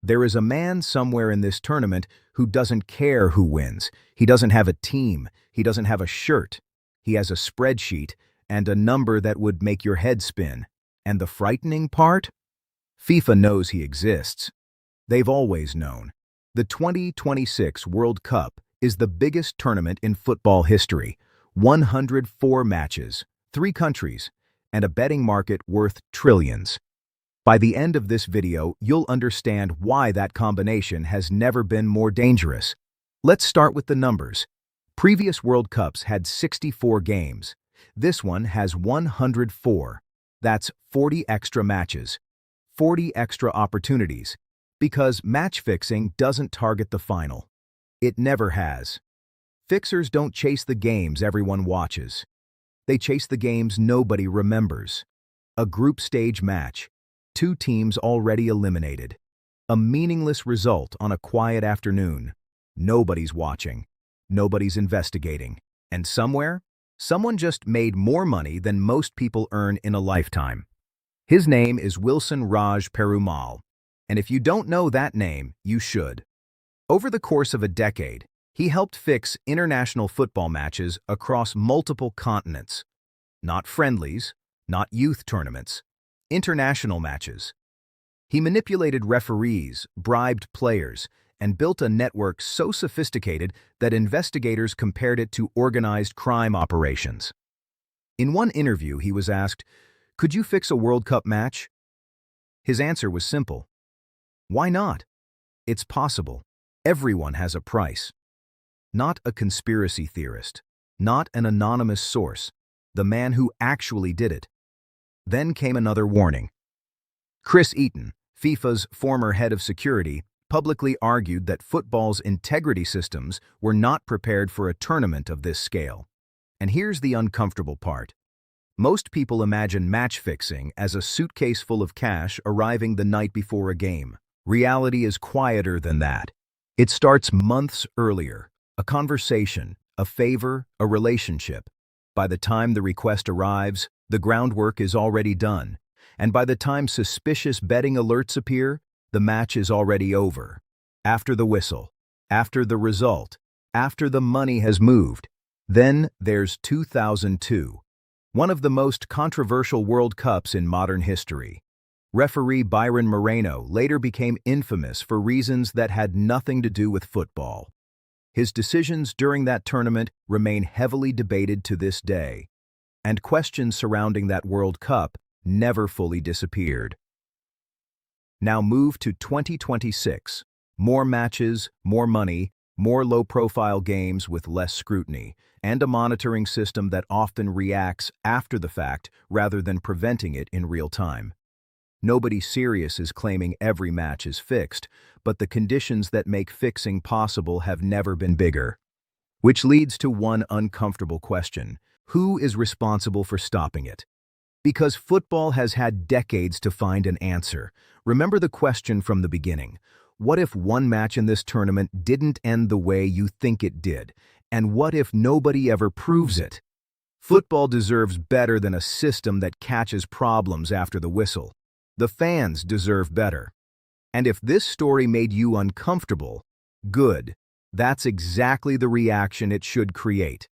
There is a man somewhere in this tournament who doesn't care who wins. He doesn't have a team. He doesn't have a shirt. He has a spreadsheet and a number that would make your head spin. And the frightening part? FIFA knows he exists. They've always known. The 2026 World Cup is the biggest tournament in football history. 104 matches, 3 countries, and a betting market worth trillions. By the end of this video, you'll understand why that combination has never been more dangerous. Let's start with the numbers. Previous World Cups had 64 games. This one has 104. That's 40 extra matches, 40 extra opportunities, because match fixing doesn't target the final. It never has. Fixers don't chase the games everyone watches. They chase the games nobody remembers. A group stage match. 2 teams already eliminated. A meaningless result on a quiet afternoon. Nobody's watching. Nobody's investigating. And somewhere, someone just made more money than most people earn in a lifetime. His name is Wilson Raj Perumal. And if you don't know that name, you should. Over the course of a decade, he helped fix international football matches across multiple continents. Not friendlies, not youth tournaments. International matches. He manipulated referees, bribed players, and built a network so sophisticated that investigators compared it to organized crime operations. In one interview, he was asked, "Could you fix a World Cup match?" His answer was simple. Why not? It's possible. Everyone has a price. Not a conspiracy theorist. Not an anonymous source. The man who actually did it. Then came another warning. Chris Eaton, FIFA's former head of security, publicly argued that football's integrity systems were not prepared for a tournament of this scale. And here's the uncomfortable part. Most people imagine match fixing as a suitcase full of cash arriving the night before a game. Reality is quieter than that. It starts months earlier. A conversation, a favor, a relationship. By the time the request arrives, the groundwork is already done, and by the time suspicious betting alerts appear, the match is already over. After the whistle, after the result, after the money has moved. Then there's 2002, one of the most controversial World Cups in modern history. Referee Byron Moreno later became infamous for reasons that had nothing to do with football. His decisions during that tournament remain heavily debated to this day, and questions surrounding that World Cup never fully disappeared. Now move to 2026. More matches, more money, more low-profile games with less scrutiny, and a monitoring system that often reacts after the fact rather than preventing it in real time. Nobody serious is claiming every match is fixed, but the conditions that make fixing possible have never been bigger. Which leads to one uncomfortable question. Who is responsible for stopping it? Because football has had decades to find an answer. Remember the question from the beginning. What if one match in this tournament didn't end the way you think it did? And what if nobody ever proves it? Football deserves better than a system that catches problems after the whistle. The fans deserve better. And if this story made you uncomfortable, good. That's exactly the reaction it should create.